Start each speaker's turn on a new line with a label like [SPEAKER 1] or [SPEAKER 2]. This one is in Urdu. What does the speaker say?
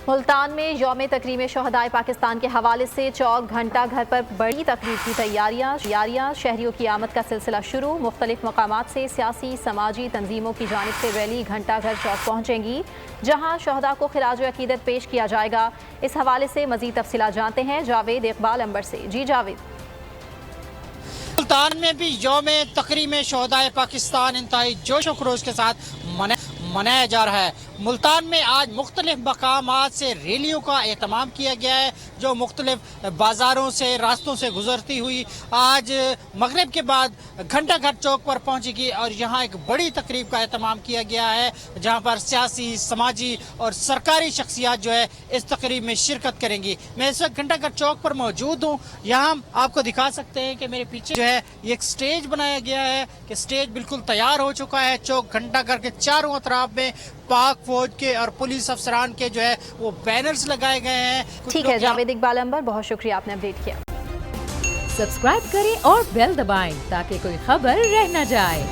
[SPEAKER 1] ملتان میں یوم تکریم شہدائے پاکستان کے حوالے سے چوک گھنٹہ گھر پر بڑی تقریب کی تیاریاں شہریوں کی آمد کا سلسلہ شروع مختلف مقامات سے سیاسی سماجی تنظیموں کی جانب سے ریلی گھنٹہ گھر چوک پہنچیں گی جہاں شہداء کو خراج عقیدت پیش کیا جائے گا۔ اس حوالے سے مزید تفصیلات جانتے ہیں جاوید اقبال عنبر سے۔ جی جاوید۔
[SPEAKER 2] ملتان میں بھی یوم تکریم شہدائے پاکستان انتہائی جوش و خروش کے ساتھ منایا جا رہا ہے۔ ملتان میں آج مختلف مقامات سے ریلیوں کا اہتمام کیا گیا ہے جو مختلف بازاروں سے راستوں سے گزرتی ہوئی آج مغرب کے بعد گھنٹہ گھر چوک پر پہنچے گی اور یہاں ایک بڑی تقریب کا اہتمام کیا گیا ہے جہاں پر سیاسی سماجی اور سرکاری شخصیات جو ہے اس تقریب میں شرکت کریں گی۔ میں اس وقت گھنٹہ گھر چوک پر موجود ہوں، یہاں آپ کو دکھا سکتے ہیں کہ میرے پیچھے جو ہے یہ ایک سٹیج بنایا گیا ہے کہ سٹیج بالکل تیار ہو چکا ہے۔ چوک گھنٹہ گھر کے چاروں اطراف میں پاک فوج کے اور پولیس افسران کے جو ہے وہ بینرز لگائے گئے ہیں۔
[SPEAKER 1] ٹھیک ہے جاوید اقبال عنبر، بہت شکریہ آپ نے اپڈیٹ کیا۔
[SPEAKER 3] سبسکرائب کریں اور بیل دبائیں تاکہ کوئی خبر رہ نہ جائے۔